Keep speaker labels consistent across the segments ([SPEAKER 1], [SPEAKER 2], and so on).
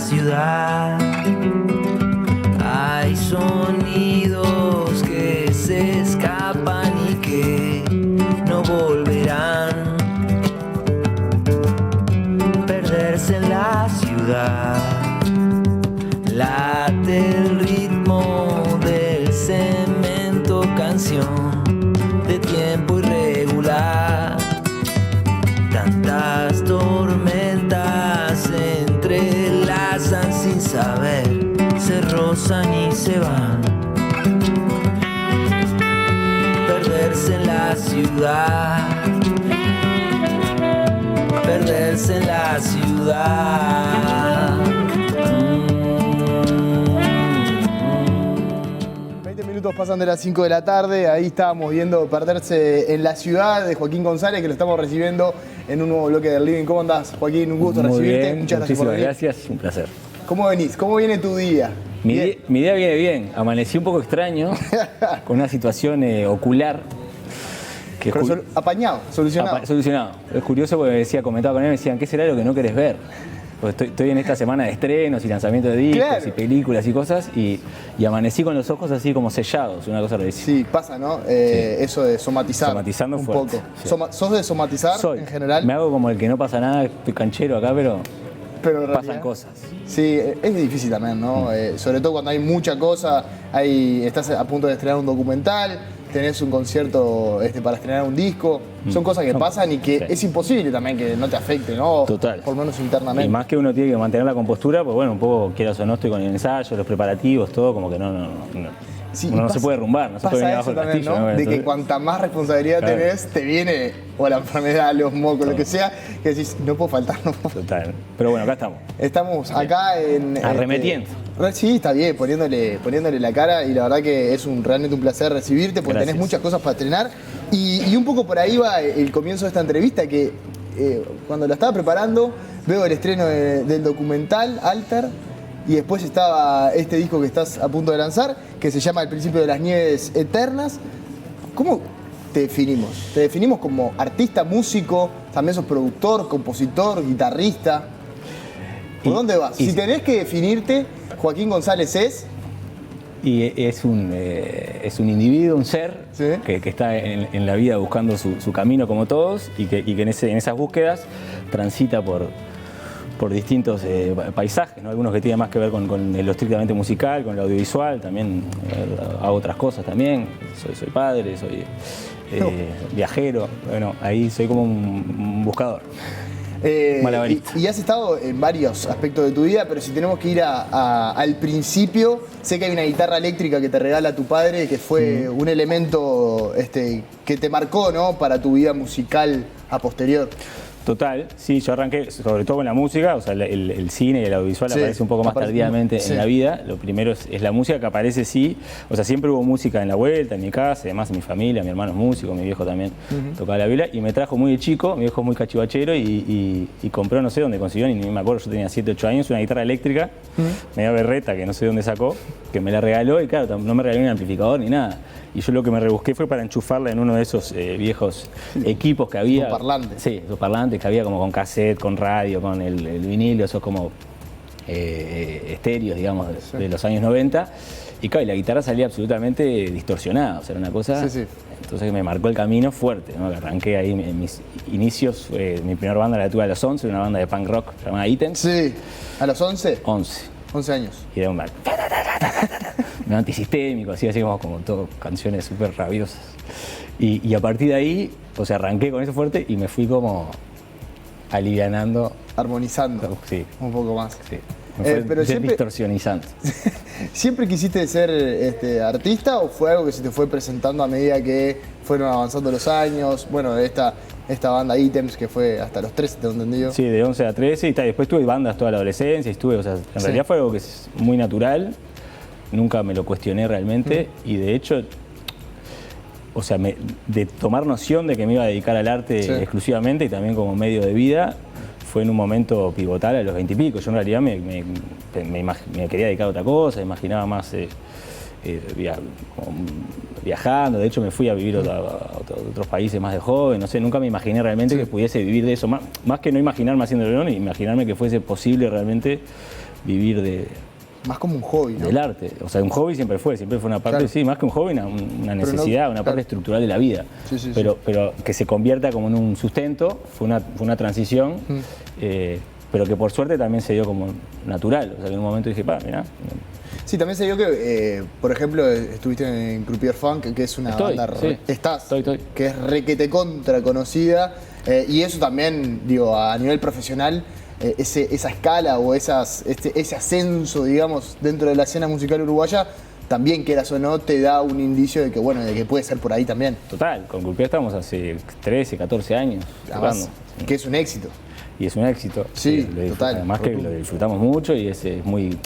[SPEAKER 1] ciudad. Hay sonidos que se escapan y que no volverán. Perderse en la ciudad. Late el ritmo del cemento, canción de tiempo irregular. Tantas tormentas se entrelazan sin saber, se rozan y se van. Perderse en la ciudad, perderse en la ciudad.
[SPEAKER 2] 20 minutos pasan de las 5 de la tarde, ahí estábamos viendo Perderse en la ciudad de Joaquín González, que lo estamos recibiendo en un nuevo bloque del Living. ¿Cómo andás, Joaquín? Un gusto recibirte.
[SPEAKER 3] Bien,
[SPEAKER 2] muchas gracias por venir.
[SPEAKER 3] Gracias, un placer.
[SPEAKER 2] ¿Cómo venís? ¿Cómo viene tu día?
[SPEAKER 3] Mi día viene bien. Amanecí un poco extraño, con una situación ocular. Que
[SPEAKER 2] pero apañado, solucionado.
[SPEAKER 3] Solucionado. Es curioso porque comentaba con él, me decían, ¿qué será lo que no querés ver? Pues estoy en esta semana de estrenos y lanzamiento de discos, claro, y películas y cosas, y amanecí con los ojos así como sellados, una cosa rarísima.
[SPEAKER 2] Sí, pasa, ¿no? Sí. Eso de somatizar.
[SPEAKER 3] Somatizando
[SPEAKER 2] un
[SPEAKER 3] fuerte.
[SPEAKER 2] poco. Sí. ¿Sos de somatizar en general?
[SPEAKER 3] Me hago como el que no pasa nada, estoy canchero acá, pero pasan cosas.
[SPEAKER 2] Sí, es difícil también, ¿no? Sobre todo cuando hay mucha cosa, estás a punto de estrenar un documental, tenés un concierto para estrenar un disco. Son cosas que pasan y que es imposible también que no te afecte, ¿no?
[SPEAKER 3] Total.
[SPEAKER 2] Por lo menos internamente.
[SPEAKER 3] Y más que uno tiene que mantener la compostura, pues bueno, un poco quieras o no, estoy con el ensayo, los preparativos, todo, como que no.
[SPEAKER 2] Sí,
[SPEAKER 3] uno no se puede derrumbar, no se puede venir abajo del castillo.
[SPEAKER 2] ¿no? De que cuanta más responsabilidad tenés, te viene o la enfermedad, los mocos, lo que sea, que decís, no puedo faltar, no puedo.
[SPEAKER 3] Total. Pero bueno, acá estamos.
[SPEAKER 2] Estamos acá en...
[SPEAKER 3] Arremetiendo.
[SPEAKER 2] Sí, está bien, poniéndole la cara, y la verdad que es realmente un placer recibirte porque tenés muchas cosas para estrenar. Y un poco por ahí va el comienzo de esta entrevista, que cuando la estaba preparando, veo el estreno del documental Alter. Y después estaba este disco que estás a punto de lanzar, que se llama El principio de las nieves eternas. ¿Cómo te definimos? ¿Te definimos como artista, músico? ¿También sos productor, compositor, guitarrista? ¿Por dónde vas? Si tenés que definirte, Joaquín González es...
[SPEAKER 3] Y es un individuo, un ser,
[SPEAKER 2] ¿sí?,
[SPEAKER 3] que está en la vida buscando su camino como todos, y que en esas búsquedas transita por distintos paisajes, ¿no? Algunos que tienen más que ver con lo estrictamente musical, con lo audiovisual, también hago otras cosas también, soy padre, soy viajero, bueno, ahí soy como un buscador. Malabarista.
[SPEAKER 2] Y has estado en varios aspectos de tu vida, pero si tenemos que ir al principio, sé que hay una guitarra eléctrica que te regala tu padre, que fue un elemento que te marcó, ¿no?, para tu vida musical a posterior.
[SPEAKER 3] Total, sí, yo arranqué sobre todo con la música, o sea, el cine y el audiovisual aparece un poco más tardíamente en la vida. Lo primero es la música, que aparece, sí, o sea, siempre hubo música en la vuelta, en mi casa, además en mi familia, mi hermano es músico, mi viejo también tocaba la viola, y me trajo muy de chico, mi viejo es muy cachivachero, y compró, no sé dónde consiguió, ni me acuerdo, yo tenía 7, 8 años, una guitarra eléctrica, media berreta, que no sé dónde sacó, que me la regaló, y claro, no me regaló ni un amplificador ni nada. Y yo lo que me rebusqué fue para enchufarla en uno de esos viejos equipos que había.
[SPEAKER 2] Los parlantes.
[SPEAKER 3] Sí, los parlantes que había como con cassette, con radio, con el vinilo, esos como estéreos, digamos, de los años 90. Y claro, y la guitarra salía absolutamente distorsionada, o sea, era una cosa... Sí. Entonces me marcó el camino fuerte, ¿no? Arranqué ahí en mis inicios, mi primera banda la tuve a los 11, una banda de punk rock llamada Items.
[SPEAKER 2] Sí, ¿a los 11?
[SPEAKER 3] 11.
[SPEAKER 2] 11 años.
[SPEAKER 3] Y era un antisistémico, así como todo, canciones súper rabiosas. Y a partir de ahí, o sea, arranqué con eso fuerte y me fui como alivianando.
[SPEAKER 2] Armonizando.
[SPEAKER 3] Sí.
[SPEAKER 2] Un poco más.
[SPEAKER 3] Sí.
[SPEAKER 2] Pero siempre,
[SPEAKER 3] distorsionizando.
[SPEAKER 2] ¿Siempre quisiste ser artista o fue algo que se te fue presentando a medida que fueron avanzando los años? Bueno, esta banda Items, que fue hasta los 13, ¿te he entendido?
[SPEAKER 3] Sí, de 11 a 13 y tal. Después tuve bandas toda la adolescencia, o sea, en realidad fue algo que es muy natural. Nunca me lo cuestioné realmente y de hecho, o sea, de tomar noción de que me iba a dedicar al arte exclusivamente y tambi't como medio de vida, fue en un momento pivotal a los 20 y pico. Yo en realidad me quería dedicar a otra cosa, imaginaba más viajando. De hecho me fui a vivir a otros países más de joven, no sé, nunca me imaginé realmente que pudiese vivir de eso, más que no imaginarme haciéndolo, ni imaginarme que fuese posible realmente vivir de...
[SPEAKER 2] Más como un hobby, ¿no?
[SPEAKER 3] Del arte. O sea, un hobby siempre fue una parte,
[SPEAKER 2] claro.
[SPEAKER 3] sí, más que un hobby, una necesidad, una parte estructural de la vida.
[SPEAKER 2] Sí.
[SPEAKER 3] Pero que se convierta como en un sustento, fue una transición, pero que por suerte también se dio como natural. O sea, que en un momento dije, mirá.
[SPEAKER 2] Sí, también se dio que, por ejemplo, estuviste en Croupier Funk, que es una banda...
[SPEAKER 3] Estoy.
[SPEAKER 2] Que es requete contra conocida. Y eso también, digo, a nivel profesional... esa escala o ese ascenso, digamos, dentro de la escena musical uruguaya, también, quieras o no, te da un indicio de que, bueno, de que puede ser por ahí también.
[SPEAKER 3] Total, con Croupier estamos hace 13, 14 años tocando.
[SPEAKER 2] Que es un éxito.
[SPEAKER 3] Y es un éxito.
[SPEAKER 2] Sí, total.
[SPEAKER 3] Además que lo disfrutamos mucho y es muy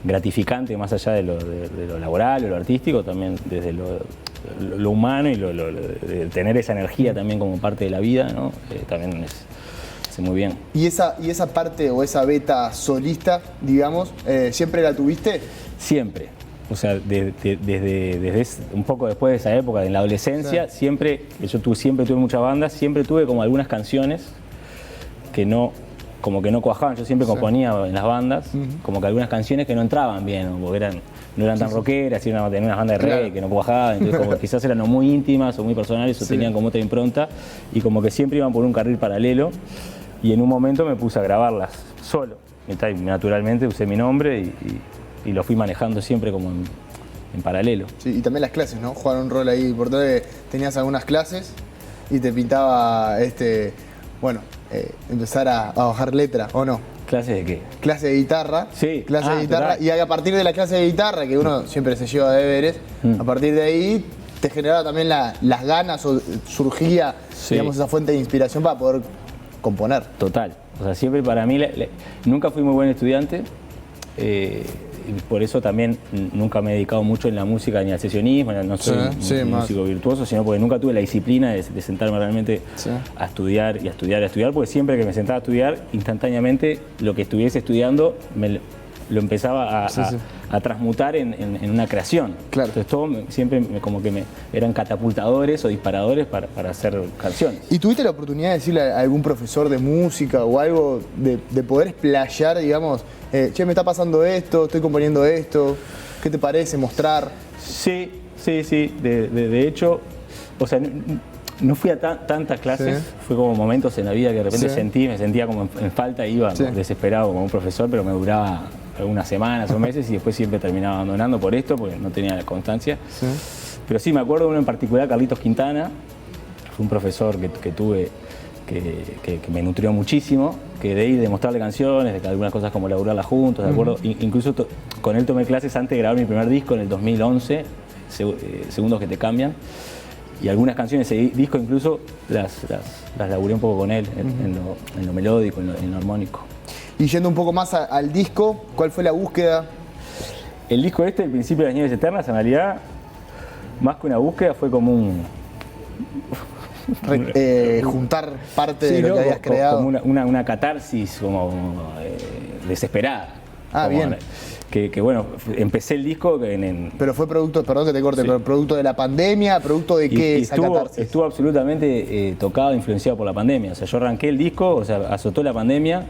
[SPEAKER 3] gratificante, más allá de lo laboral o lo artístico, también desde lo humano y de tener esa energía también como parte de la vida, ¿no? También es... muy bien.
[SPEAKER 2] ¿Y esa parte o esa beta solista, digamos, siempre la tuviste?
[SPEAKER 3] Siempre. O sea, desde un poco después de esa época, en la adolescencia, siempre tuve muchas bandas, siempre tuve como algunas canciones que no cuajaban. Yo siempre componía en las bandas, como que algunas canciones que no entraban bien, o porque no eran tan rockeras, tenía unas bandas de reggae que no cuajaban, entonces como quizás eran o muy íntimas o muy personales o tenían como otra impronta, y como que siempre iban por un carril paralelo. Y en un momento me puse a grabarlas solo. Y naturalmente usé mi nombre y lo fui manejando siempre como en paralelo.
[SPEAKER 2] Sí, y también las clases, ¿no? Jugaron un rol ahí importante. Tenías algunas clases y te pintaba, empezar a bajar letra, ¿o no?
[SPEAKER 3] ¿Clases de qué?
[SPEAKER 2] Clase de guitarra.
[SPEAKER 3] Sí.
[SPEAKER 2] Clase de guitarra.
[SPEAKER 3] Total.
[SPEAKER 2] Y a partir de la clase de guitarra, que uno siempre se lleva deberes, a partir de ahí te generaba también las ganas o surgía, digamos, esa fuente de inspiración para poder componer.
[SPEAKER 3] Total. O sea, siempre para mí, nunca fui muy buen estudiante, y por eso también nunca me he dedicado mucho en la música ni al sesionismo, no soy un músico virtuoso, sino porque nunca tuve la disciplina de sentarme realmente a estudiar, porque siempre que me sentaba a estudiar, instantáneamente lo que estuviese estudiando lo empezaba a transmutar en una creación.
[SPEAKER 2] Claro.
[SPEAKER 3] Entonces todo siempre como que eran catapultadores o disparadores para hacer canciones.
[SPEAKER 2] ¿Y tuviste la oportunidad de decirle a algún profesor de música o algo de poder explayar, digamos, che, me está pasando esto, estoy componiendo esto, ¿qué te parece? Mostrar.
[SPEAKER 3] Sí. De hecho, o sea, no fui a tantas clases, fue como momentos en la vida que de repente me sentía como en falta, iba desesperado como un profesor, pero me duraba algunas semanas o meses y después siempre terminaba abandonando por esto, porque no tenía la constancia. Pero sí, me acuerdo de uno en particular, Carlitos Quintana, fue un profesor que tuve que me nutrió muchísimo, que de ir de mostrarle canciones, de que algunas cosas como laburarlas juntos, ¿de acuerdo? Incluso con él tomé clases antes de grabar mi primer disco en el 2011, Segundos que te cambian. Y algunas canciones de ese disco incluso las laburé un poco con él, en lo melódico, en lo armónico.
[SPEAKER 2] Y yendo un poco más al disco, ¿cuál fue la búsqueda?
[SPEAKER 3] El disco El Principio de las Nieves Eternas, en realidad, más que una búsqueda, fue como un...
[SPEAKER 2] juntar parte de lo que habías creado.
[SPEAKER 3] Como una catarsis como desesperada.
[SPEAKER 2] Bien.
[SPEAKER 3] Que bueno, empecé el disco
[SPEAKER 2] Pero fue producto, perdón que te corte, pero producto de la pandemia, producto de qué esa catarsis.
[SPEAKER 3] Estuvo absolutamente tocado, influenciado por la pandemia. O sea, yo arranqué el disco, o sea, azotó la pandemia.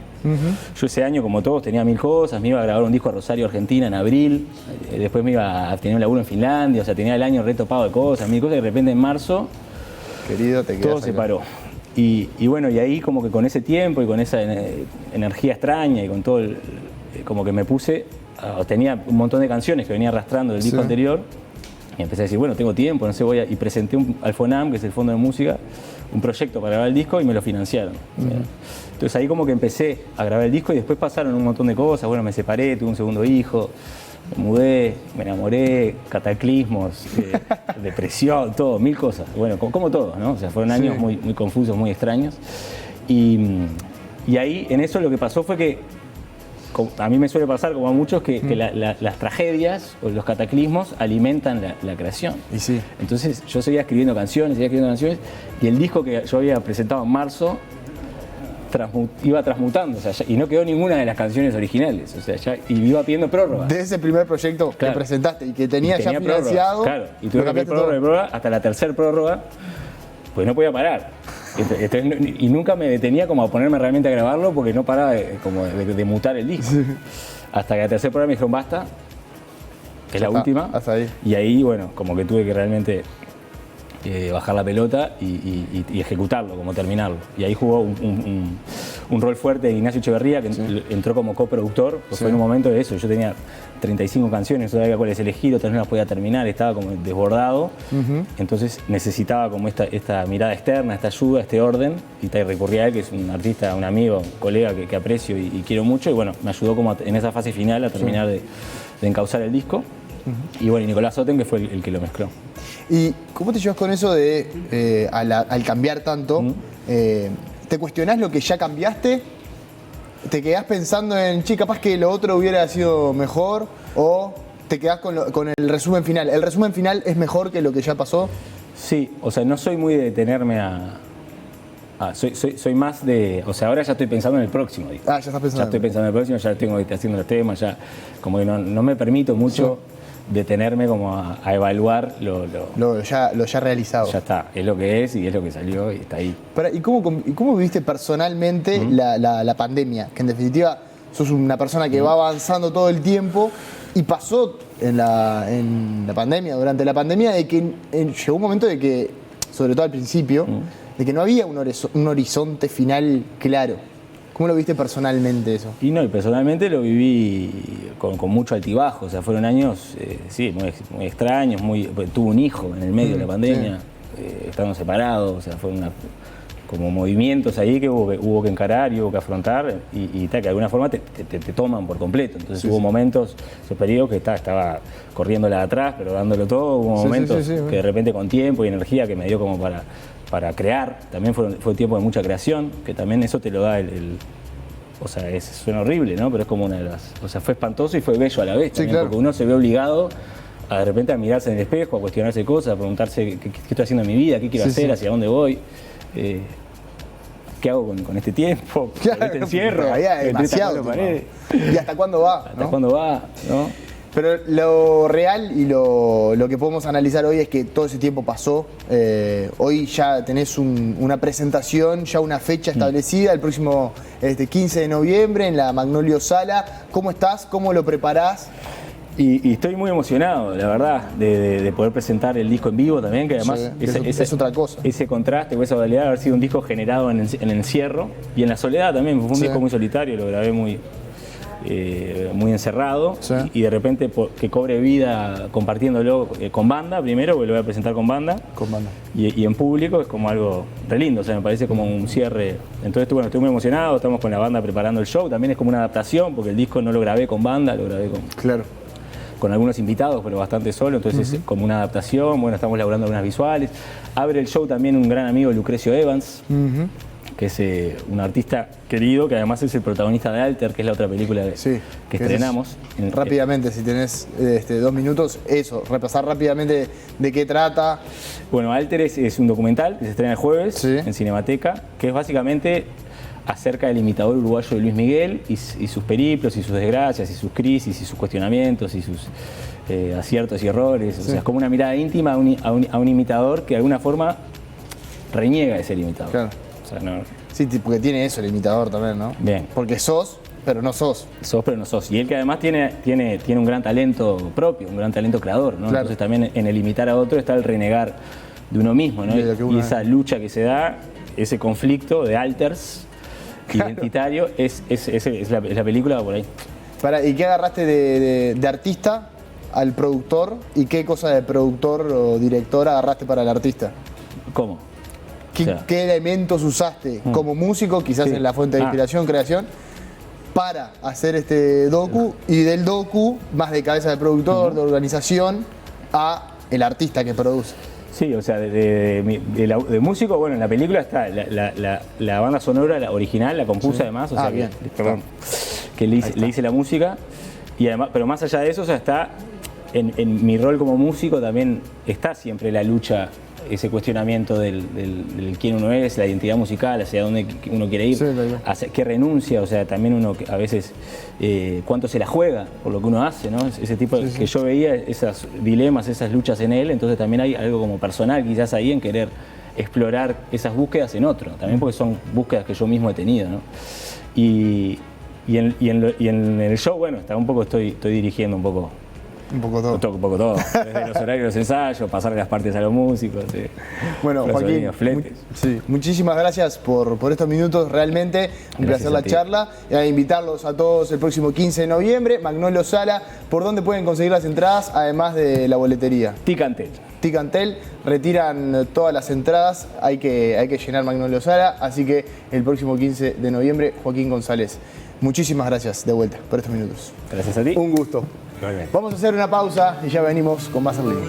[SPEAKER 3] Yo ese año, como todos, tenía 1000 cosas, me iba a grabar un disco a Rosario, Argentina, en abril. Después me iba a tener un laburo en Finlandia, o sea, tenía el año retopado de cosas, 1000 cosas, y de repente en marzo,
[SPEAKER 2] querido,
[SPEAKER 3] todo se paró. Y bueno, y ahí como que con ese tiempo y con esa energía extraña y con todo como que me puse... Tenía un montón de canciones que venía arrastrando del disco anterior y empecé a decir, bueno, tengo tiempo, no sé, y presenté al FONAM, que es el Fondo de Música, un proyecto para grabar el disco y me lo financiaron. Entonces ahí como que empecé a grabar el disco y después pasaron un montón de cosas, bueno, me separé, tuve un segundo hijo, me mudé, me enamoré, cataclismos, depresión, todo, 1000 cosas, bueno, como todo, ¿no? O sea, fueron años muy, muy confusos, muy extraños. Y ahí en eso lo que pasó fue que a mí me suele pasar, como a muchos, que las tragedias o los cataclismos alimentan la creación.
[SPEAKER 2] Y sí.
[SPEAKER 3] Entonces yo seguía escribiendo canciones, y el disco que yo había presentado en marzo iba transmutando, o sea, y no quedó ninguna de las canciones originales, o sea, y iba pidiendo prórroga.
[SPEAKER 2] De ese primer proyecto que presentaste y que tenía ya financiado.
[SPEAKER 3] Claro, y tuve que pedir prórroga hasta la tercera prórroga, pues no podía parar. Y nunca me detenía como a ponerme realmente a grabarlo porque no paraba de mutar el disco. Sí. Hasta que al tercer programa me dijeron basta, es la última.
[SPEAKER 2] Hasta ahí.
[SPEAKER 3] Y ahí, bueno, como que tuve que realmente bajar la pelota y ejecutarlo, como terminarlo. Y ahí jugó un rol fuerte de Ignacio Echeverría, que entró como coproductor, pues fue en un momento de eso. Yo tenía 35 canciones, no sabía cuáles elegir, otras no las podía terminar, estaba como desbordado. Entonces necesitaba como esta mirada externa, esta ayuda, este orden, y recurrí a él, que es un artista, un amigo, un colega que aprecio y quiero mucho, y bueno, me ayudó como en esa fase final a terminar de encauzar el disco. Y bueno, y Nicolás Otten, que fue el que lo mezcló.
[SPEAKER 2] ¿Y cómo te llevas con eso de, al cambiar tanto, te cuestionás lo que ya cambiaste? ¿Te quedás pensando en, capaz que lo otro hubiera sido mejor? ¿O te quedás con el resumen final? ¿El resumen final es mejor que lo que ya pasó?
[SPEAKER 3] Sí, o sea, no soy muy de detenerme soy más de... O sea, ahora ya estoy pensando en el próximo. Digo.
[SPEAKER 2] Ya estás pensando.
[SPEAKER 3] Ya estoy pensando en el próximo, ya tengo haciendo los temas, ya como que no me permito mucho detenerme como a evaluar
[SPEAKER 2] lo ya realizado.
[SPEAKER 3] Ya está, es lo que es y es lo que salió y está ahí.
[SPEAKER 2] ¿Y cómo viviste personalmente la pandemia? Que en definitiva sos una persona que va avanzando todo el tiempo y pasó en la pandemia, durante la pandemia, de que llegó un momento de que, sobre todo al principio, de que no había un horizonte final claro. ¿Cómo lo viste personalmente eso?
[SPEAKER 3] Y personalmente lo viví con mucho altibajo, o sea, fueron años, muy extraños, tuve un hijo en el medio de la pandemia, estando separados, o sea, fueron como movimientos ahí que hubo que encarar y hubo que afrontar y que de alguna forma te toman por completo. Entonces hubo momentos, ese periodo que estaba corriéndola de atrás, pero dándolo todo, hubo momentos que de repente con tiempo y energía que me dio como para crear, también fue tiempo de mucha creación, que también eso te lo da o sea, suena horrible, ¿no? Pero es como una de las... O sea, fue espantoso y fue bello a la vez también, claro. Porque uno se ve obligado de repente a mirarse en el espejo, a cuestionarse cosas, a preguntarse qué estoy haciendo en mi vida, qué quiero hacer, hacia dónde voy, qué hago con este tiempo,
[SPEAKER 2] claro,
[SPEAKER 3] con este encierro,
[SPEAKER 2] demasiado, y hasta cuándo va,
[SPEAKER 3] hasta cuándo va, ¿no?
[SPEAKER 2] Pero lo real y lo que podemos analizar hoy es que todo ese tiempo pasó. Hoy ya tenés una presentación, ya una fecha establecida, el próximo 15 de noviembre en la Magnolio Sala. ¿Cómo estás? ¿Cómo lo preparás?
[SPEAKER 3] Y estoy muy emocionado, la verdad, de poder presentar el disco en vivo también, que además
[SPEAKER 2] es otra cosa.
[SPEAKER 3] Ese contraste o esa modalidad de haber sido un disco generado en el encierro y en la soledad también. Fue un disco muy solitario, lo grabé muy encerrado y de repente que cobre vida compartiéndolo con banda primero, porque lo voy a presentar con banda y en público es como algo re lindo, o sea, me parece como un cierre. Entonces bueno, estoy muy emocionado, estamos con la banda preparando el show, también es como una adaptación porque el disco no lo grabé con banda, lo grabé con algunos invitados, pero bastante solo, entonces es como una adaptación. Bueno, estamos laburando algunas visuales. Abre el show también un gran amigo, Lucrecio Evans, que es un artista querido, que además es el protagonista de Alter, que es la otra película que estrenamos.
[SPEAKER 2] Rápidamente, si tenés 2 minutos, repasar rápidamente de qué trata.
[SPEAKER 3] Bueno, Alter es un documental que se estrena el jueves en Cinemateca, que es básicamente acerca del imitador uruguayo de Luis Miguel y sus periplos y sus desgracias y sus crisis y sus cuestionamientos y sus aciertos y errores. O sea, es como una mirada íntima a un imitador que de alguna forma reniega de ser imitador.
[SPEAKER 2] Claro.
[SPEAKER 3] O sea, no.
[SPEAKER 2] Sí, porque tiene eso el imitador también, ¿no?
[SPEAKER 3] Bien.
[SPEAKER 2] Porque sos, pero no sos.
[SPEAKER 3] Sos, pero no sos. Y él que además tiene un gran talento propio, un gran talento creador, ¿no? Claro. Entonces también en el imitar a otro está el renegar de uno mismo, ¿no? Y esa lucha que se da, ese conflicto de alters identitario, es la película por ahí.
[SPEAKER 2] ¿Y qué agarraste de artista al productor? ¿Y qué cosa de productor o director agarraste para el artista?
[SPEAKER 3] ¿Cómo?
[SPEAKER 2] ¿Qué elementos usaste como músico, quizás en la fuente de inspiración, creación, para hacer este docu? Y del docu, más de cabeza de productor, de organización, a el artista que produce.
[SPEAKER 3] Sí, o sea, de músico, bueno, en la película está la banda sonora, la original, la compuse además, o sea, que le hice la música, y además, pero más allá de eso, o sea, está en mi rol como músico también está siempre la lucha, ese cuestionamiento del quién uno es, la identidad musical, hacia dónde uno quiere ir, hacia qué renuncia, o sea, también uno a veces cuánto se la juega por lo que uno hace, ¿no? Ese tipo que yo veía esos dilemas, esas luchas en él, entonces también hay algo como personal quizás ahí en querer explorar esas búsquedas en otro, también porque son búsquedas que yo mismo he tenido, ¿no? Y en el show, bueno, estoy dirigiendo un poco todo. Un poco todo. Desde los horarios de los ensayos, pasar las partes a los músicos.
[SPEAKER 2] Bueno, Joaquín, muchísimas gracias por estos minutos. Realmente un placer la charla. Invitarlos a todos el próximo 15 de noviembre. Magnolio Sala. ¿Por dónde pueden conseguir las entradas, además de la boletería? Ticantel, retiran todas las entradas. Hay que llenar Magnolio Sala. Así que el próximo 15 de noviembre, Joaquín González. Muchísimas gracias de vuelta por estos minutos.
[SPEAKER 3] Gracias a ti.
[SPEAKER 2] Un gusto. Vamos a hacer una pausa y ya venimos con más Arlene.